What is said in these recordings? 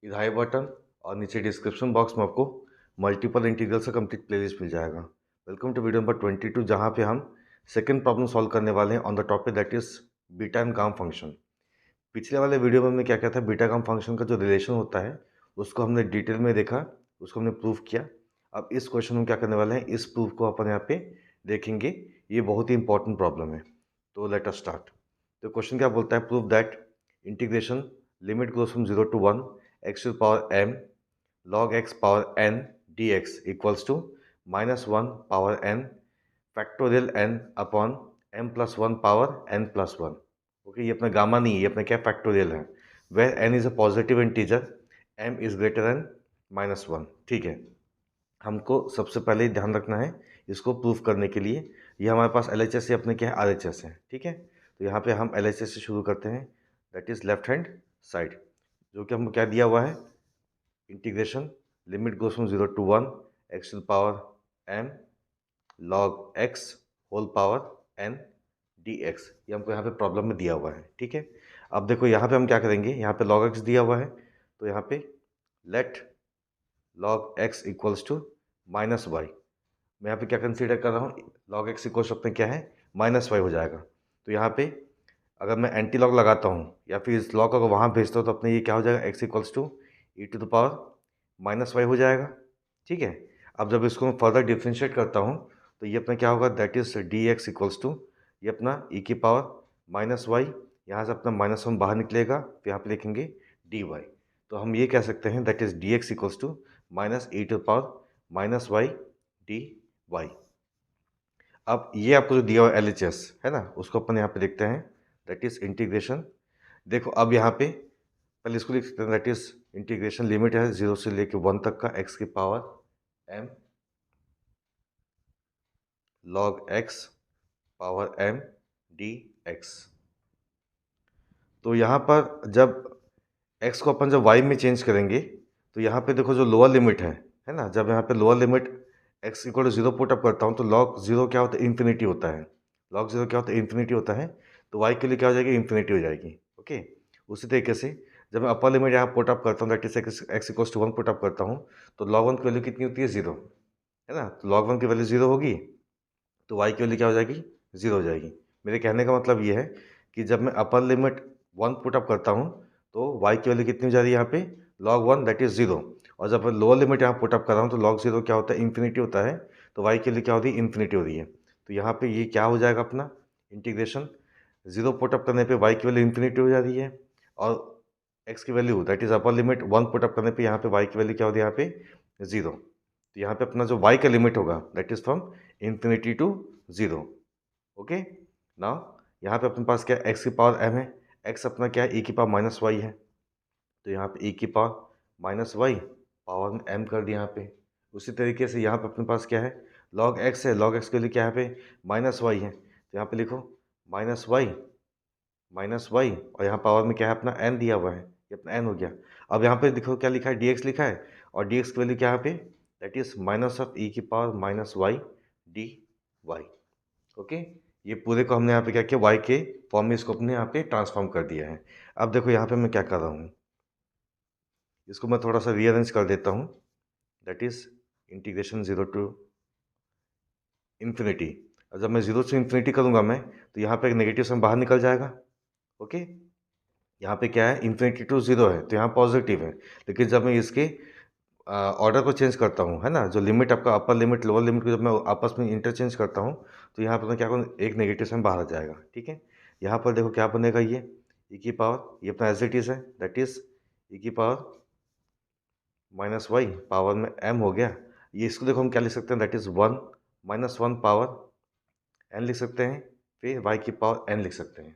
इधर आई बटन और नीचे डिस्क्रिप्शन बॉक्स में आपको मल्टीपल इंटीग्रल से कंप्लीट प्लेलिस्ट मिल जाएगा। वेलकम टू वीडियो नंबर 22 जहाँ पे हम सेकंड प्रॉब्लम सॉल्व करने वाले हैं on the topic that is beta and gamma function. पिछले वाले वीडियो में हमने क्या किया था, बीटा गामा फंक्शन का जो रिलेशन होता है उसको हमने डिटेल में देखा, उसको हमने प्रूव किया। अब इस क्वेश्चन में क्या करने वाले हैं, इस प्रूफ को अपन यहाँ पे देखेंगे। ये बहुत ही इंपॉर्टेंट प्रॉब्लम है, तो लेट अस स्टार्ट। तो क्वेश्चन क्या बोलता है, prove that integration limit goes from 0 to 1 x to the power m log x power n dx equals to -1 power n factorial n upon m plus one power n plus one. Okay, ये अपना gamma नहीं है, ये अपना क्या factorial है। Where n is a positive integer, m is greater than -1। ठीक है, हमको सबसे पहले ध्यान रखना है इसको प्रूफ करने के लिए। ये हमारे पास LHS है, अपने क्या है RHS है। ठीक है, तो यहाँ पे हम LHS से शुरू करते हैं, that is left hand side, जो कि हमको क्या दिया हुआ है, integration limit goes from 0 to 1 x to the power m log x whole power n dx। ये हमको यहाँ पे प्रॉब्लम में दिया हुआ है। ठीक है, अब देखो यहाँ पे हम क्या करेंगे, यहाँ पे log x दिया हुआ है, तो यहाँ पे let log x equals to minus y. मैं यहाँ पे क्या कंसीडर कर रहा हूँ, log x इक्वल्स अपने क्या है माइनस वाई हो जाएगा। तो यहाँ पे अगर मैं एंटी लॉग लगाता हूँ या फिर इस लॉग को वहाँ भेजता हूँ तो अपने ये क्या हो जाएगा, x equals to e to the power minus y हो जाएगा। ठीक है, अब जब इसको मैं फर्दर डिफ्रेंशिएट करता हूँ तो ये अपना क्या होगा, that is d x equals to ये अपना ई की पावर माइनस वाई, यहाँ से अपना -1 बाहर निकलेगा, तो यहाँ पे लिखेंगे डी वाई। तो हम ये कह सकते हैं that is d x equals to minus e to the power minus y d y. अब ये आपको जो दिया हुआ LHS है ना, उसको अपन यहाँ पे देखते हैं, दैट इज इंटीग्रेशन। देखो अब यहाँ पे पहले इसको लिख सकते हैं, दैट इज इंटीग्रेशन लिमिट है 0 से लेके 1 तक का x की power m log x power m dx। तो यहाँ पर जब x को अपन जब y में चेंज करेंगे तो यहाँ पे देखो जो लोअर लिमिट है ना, जब यहाँ पे lower limit x equal to 0 put up करता हूँ तो log 0 क्या होता है, इन्फिनिटी होता है। log 0 क्या होता है, इन्फिनिटी होता है। तो y के लिए क्या हो जाएगी, इन्फिनिटी हो जाएगी। ओके, उसी तरीके से जब मैं अपर लिमिट यहाँ पुट अप करता हूँ, that is x equals to 1 put up करता हूँ, तो log 1 की वैल्यू कितनी होती है, 0 है ना। तो log 1 की वैल्यू 0 होगी तो y की वैल्यू क्या हो जाएगी, 0 हो जाएगी। मेरे कहने का मतलब ये है कि जब मैं अपर लिमिट 1 पुट अप करता हूँ तो y की वैल्यू कितनी हो जा रही है यहाँ पे, log 1 दैट इज 0। और जब मैं लोअर लिमिट यहाँ पुट अप कर रहा हूँ तो log 0 क्या होता है, इन्फिनिटी होता है। तो y की वैल्यू क्या होती है, इन्फिनिटी हो रही है। तो यहाँ पे ये क्या हो जाएगा अपना इंटीग्रेशन, 0 पुट अप करने पे y की वैल्यू इन्फिनिटी हो जा रही है, और x की value that is upper limit 1 put up करने पे यहाँ पे y की वैल्यू क्या होती है, यहाँ पे 0। तो यहाँ पे अपना जो y का लिमिट होगा that is from infinity to 0। Okay, now यहाँ पे अपने पास क्या है, x की पावर m है, x अपना क्या है, e की पावर माइनस वाई है। तो यहाँ पे e की पावर माइनस वाई पावर में m कर दिया यहाँ पे। उसी तरीके से यहाँ पे अपने पास क्या है, log x है, log x के लिए क्या है, यहाँ पे माइनस वाई है, तो यहाँ पे लिखो माइनस वाई और यहाँ पावर में क्या है, अपना n दिया हुआ है, ये अपना n हो गया। अब यहाँ पे देखो क्या लिखा है, dx लिखा है, और dx की वैल्यू क्या है यहाँ पे, that is minus of e की power minus y d y. Okay, ये पूरे को हमने यहाँ पे क्या किया, y के फॉर्म में इसको अपने यहाँ पे ट्रांसफॉर्म कर दिया है। अब देखो यहाँ पे मैं क्या कर रहा हूँ, इसको मैं थोड़ा सा रीअरेंज कर देता हूँ, that is integration 0 to infinity. और जब मैं 0 से इन्फिनिटी करूँगा मैं, तो यहाँ पे एक नेगेटिव सम बाहर निकल जाएगा। ओके, यहाँ पे क्या है, इन्फिनिटी टू 0 है तो यहाँ पॉजिटिव है, लेकिन जब मैं इसके ऑर्डर को चेंज करता हूँ है ना, जो लिमिट आपका अपर लिमिट लोअर लिमिट को जब मैं आपस में इंटरचेंज करता हूँ तो यहाँ पर मैं क्या करूँ, एक नेगेटिव साइन बाहर आ जाएगा। ठीक है, यहाँ पर देखो क्या बनेगा, ये ई की पावर, ये अपना एज इट इज़ है, दैट इज ई की पावर माइनस वाई पावर में m हो गया। ये इसको देखो हम क्या लिख सकते हैं, दैट इज 1 -1 पावर n लिख सकते हैं, फिर y की पावर n लिख सकते हैं।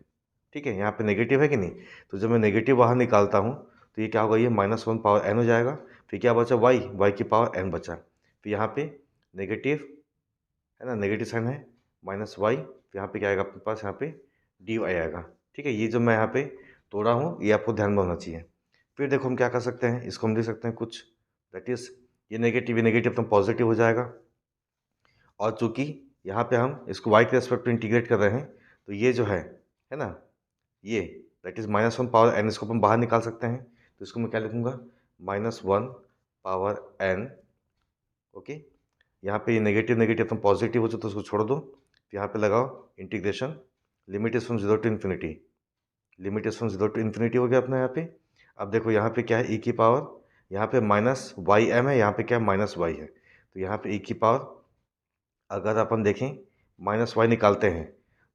ठीक है, यहाँ पे नेगेटिव है कि नहीं, तो जब मैं नेगेटिव बाहर निकालता हूँ तो ये क्या होगा, ये -1 पावर n हो जाएगा। फिर क्या बचा, y की पावर n बचा। फिर यहाँ पे नेगेटिव है ना, नेगेटिव साइन है, माइनस वाई, फिर यहाँ पे क्या आएगा अपने पास, यहाँ पे डी वाई आएगा। ठीक है, ये जो मैं यहाँ पे तोड़ा हूँ ये आपको ध्यान में होना चाहिए। फिर देखो हम क्या कर सकते हैं, इसको हम लिख सकते हैं कुछ, दैट इज ये नेगेटिव तो पॉजिटिव हो जाएगा। और चूंकि यहाँ पे हम इसको y के रेस्पेक्ट में इंटीग्रेट कर रहे हैं तो ये जो है ना, ये दैट इज -1 पावर n, इसको अपन बाहर निकाल सकते हैं। तो इसको मैं क्या लिखूंगा, -1 पावर n। ओके, यहाँ पे ये नेगेटिव नेगेटिव तो पॉजिटिव हो जाए तो उसको छोड़ दो, यहाँ पे लगाओ integration, limit is from 0 to infinity, limit is from 0 to infinity हो गया अपना यहाँ पे। अब देखो यहाँ पे क्या है, e की पावर, यहाँ पे -ym है, यहाँ पे क्या है -y है, तो यहाँ पे e की पावर अगर अपन देखें -y निकालते हैं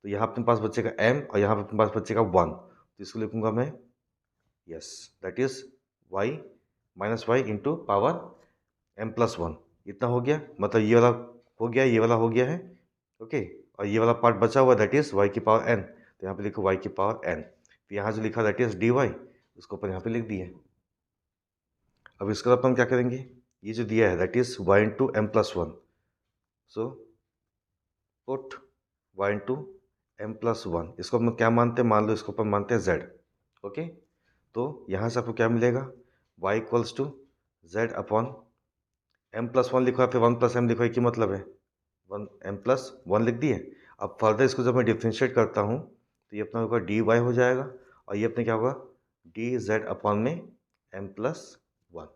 तो यहाँ अपने पास बचेगा m और यहाँ पे अपने पास बचेगा 1, तो इसको लिखूंगा मैं, yes, that is y -y into power m+1। इतना हो गया, मतलब ये वाला हो गया, ये वाला हो गया है। ओके, और ये वाला पार्ट बचा हुआ दैट इज y की पावर n, तो यहाँ पे लिखो y की पावर n, तो यहाँ जो लिखा दैट इज dy, उसको अपन यहाँ पे लिख दिए। अब इसका अपन क्या करेंगे, ये जो दिया है that is y into m+1, so put y into m+1, इसको अपन क्या मानते हैं, मान लो इसको अपन मानते हैं z। ओके, तो यहाँ से आपको क्या मिलेगा, y equals to z upon m+1 लिखो, फिर 1 + m लिखो, एक ही मतलब है, 1m+1 लिख दिए। अब फर्दर इसको जब मैं डिफ्रेंशिएट करता हूँ तो ये अपना होगा dy हो जाएगा, और ये अपने क्या होगा dz अपॉन में m+1।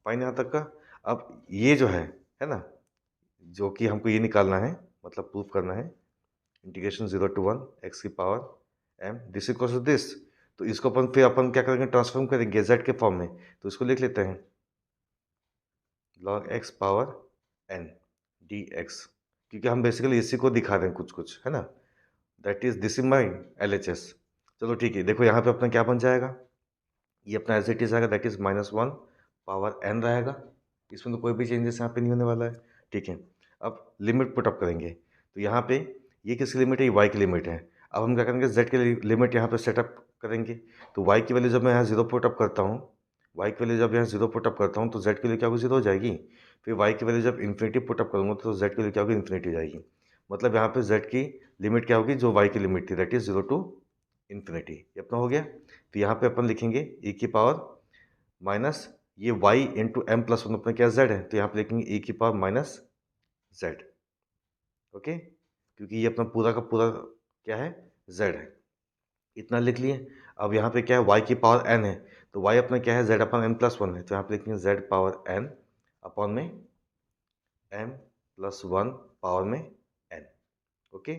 फाइन यहाँ तक का। अब ये जो है ना, जो कि हमको ये निकालना है, मतलब प्रूफ करना है, इंटीग्रेशन 0 to 1 x की power m this equals to this, तो इसको अपन फिर अपन क्या करेंगे, ट्रांसफॉर्म करेंगे z के फॉर्म में, तो इसको लिख लेते हैं log x power n dx, क्योंकि हम बेसिकली इसी को दिखा रहे हैं कुछ कुछ, है ना, that is this is my LHS। चलो ठीक है, देखो यहाँ पे अपना क्या बन जाएगा, ये अपना एज इट इज आएगा, दैट इज -1 पावर n रहेगा, इसमें तो कोई भी चेंजेस यहाँ पे नहीं होने वाला है। ठीक है, अब लिमिट पुट अप करेंगे, तो यहाँ पे ये किसकी लिमिट है, ये y की लिमिट है। अब हम क्या करेंगे, z की लिमिट यहाँ पे सेटअप करेंगे, तो y की वैल्यू जब मैं यहाँ 0 पुट अप करता हूँ, y की वैल्यू जब यहाँ 0 पुट अप करता हूँ तो z की वैल्यू क्या होगी, 0 हो जाएगी। फिर y की वैल्यू जब इन्फिनिटी पुट अप करूँगा तो z की वैल्यू क्या होगी, इन्फिनिटी हो जाएगी। मतलब यहाँ पे z की लिमिट क्या होगी, जो y की लिमिट थी, दैट इज 0 टू इन्फिनिटी। ये अपना हो गया, तो यहाँ पे अपन लिखेंगे e की पावर माइनस ये y इंटू m+1 अपना क्या z है, तो यहाँ पे लिखेंगे e की पावर माइनस z। ओके, क्योंकि ये अपना पूरा का पूरा क्या है, z है, इतना लिख लिए। अब यहाँ पे क्या है, y की पावर n है, तो y अपना क्या है, z अपन m+1 है, तो यहाँ पे लिखेंगे z पावर n अपॉन में m+1 पावर में n। ओके,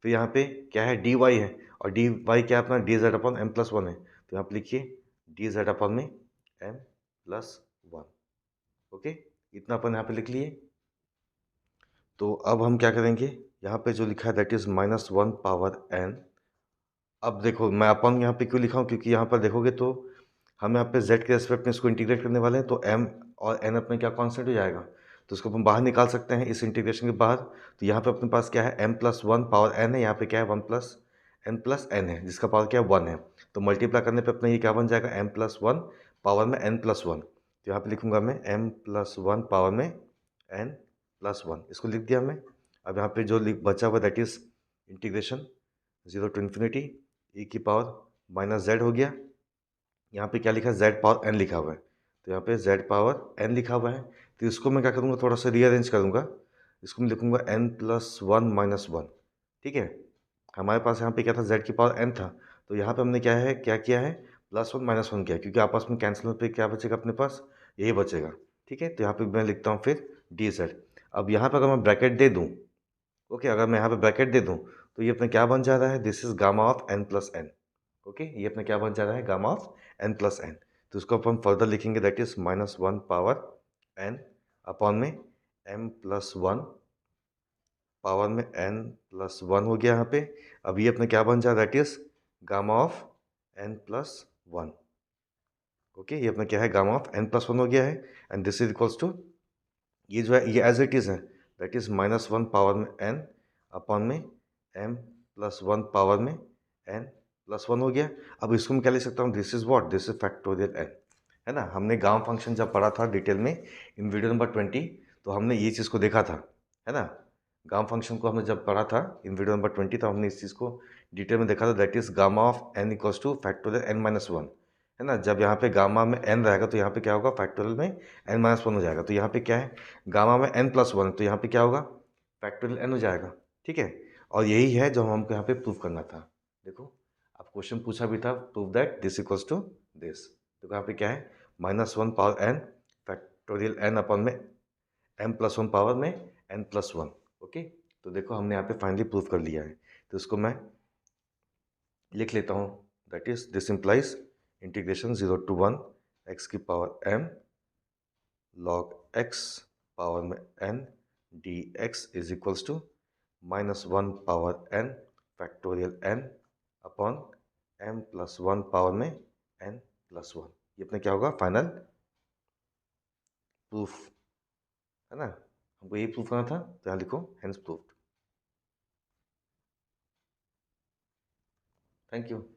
फिर यहाँ पे क्या है, dy है, और dy क्या है अपना dz अपॉन m+1 है, तो यहाँ पे लिखिए dz अपॉन में m+1। ओके, इतना अपन यहाँ पे लिख लिए। तो अब हम क्या करेंगे, यहाँ पे जो लिखा है दैट इज -1 पावर n। अब देखो मैं अपन यहाँ पे क्यों लिखा हूँ, क्योंकि यहाँ पर देखोगे तो हम यहाँ पे z के रेस्पेक्ट में इसको इंटीग्रेट करने वाले हैं, तो m और n अपने क्या कांस्टेंट हो जाएगा, तो इसको अपन बाहर निकाल सकते हैं इस इंटीग्रेशन के बाहर। तो यहाँ पे अपने पास क्या है, m+1 पावर n है, यहाँ पे क्या है 1+n+n है, जिसका पावर क्या है 1 है, तो मल्टीप्लाई करने पे अपना ये क्या बन जाएगा, m+1 पावर में n+1, तो यहाँ पे लिखूंगा मैं m+1 पावर में n+1, इसको लिख दिया मैं। अब यहाँ पे जो बचा हुआ that is integration 0 to infinity e की पावर -z हो गया, यहाँ पे क्या लिखा है, z पावर n लिखा हुआ है, तो यहाँ पे z पावर n लिखा हुआ है, तो इसको मैं क्या करूँगा, थोड़ा सा रीअरेंज करूँगा, इसको मैं लिखूँगा n+1 - 1। ठीक है, हमारे पास यहाँ पे क्या था, z की पावर n था, तो यहाँ पे हमने क्या किया है, +1 - 1 किया, क्योंकि आपस में कैंसिल पे क्या बचेगा अपने पास, यही बचेगा। ठीक है, तो यहाँ पे मैं लिखता हूँ फिर dz। अब यहाँ पर अगर मैं ब्रैकेट दे दूँ, ओके, अगर मैं यहाँ पे ब्रैकेट दे दूँ तो ये अपना क्या बन जा रहा है, this is gamma of n+n। Okay, ये अपना क्या बन जा रहा है, गामा ऑफ n+n। तो इसको अपन फर्दर लिखेंगे that is -1 power n upon में m+1 पावर में n+1 हो गया यहाँ पे। अब ये अपना क्या बन जा रहा है, that is gamma of n+1। Okay, ये अपना क्या है, गामा ऑफ n+1 हो गया है, and this is equals to, ये जो है ये एज इट इज़ है, दैट इज -1 पावर में n अपॉन में m+1 पावर में n+1 हो गया। अब इसको मैं क्या लिख सकता हूँ, this is what, this is factorial n, है ना। हमने गामा फंक्शन जब पढ़ा था डिटेल में इन वीडियो नंबर 20, तो हमने ये चीज़ को देखा था, है ना। गामा फंक्शन को हमने जब पढ़ा था इन वीडियो नंबर 20, तो हमने इस चीज़ को डिटेल में देखा था, that is gamma of n equals two factorial n-1, है ना। जब यहाँ पे गामा में n रहेगा तो यहाँ पे क्या होगा, फैक्टोरियल में n-1 हो जाएगा। तो यहाँ पे क्या है, गामा में n+1, तो यहाँ पे क्या होगा, फैक्टोरियल n हो जाएगा। ठीक है, और यही है जो हमको यहाँ पे प्रूफ करना था। देखो अब क्वेश्चन पूछा भी था, prove that this equals to this, तो यहाँ पे क्या है, -1 power n factorial n upon में m+1 पावर में n+1। ओके, तो देखो हमने यहाँ पे फाइनली प्रूव कर लिया है। तो इसको मैं लिख लेता हूँ, that is this implies integration 0 to 1 x की power m log x power में n dx is equals to -1 power n factorial n upon m+1 power में n+1। ये अपने क्या होगा, फाइनल प्रूफ, है ना। हमको यही प्रूफ करना था, तो यहाँ लिखो हेंस प्रूफ्ड। Thank you.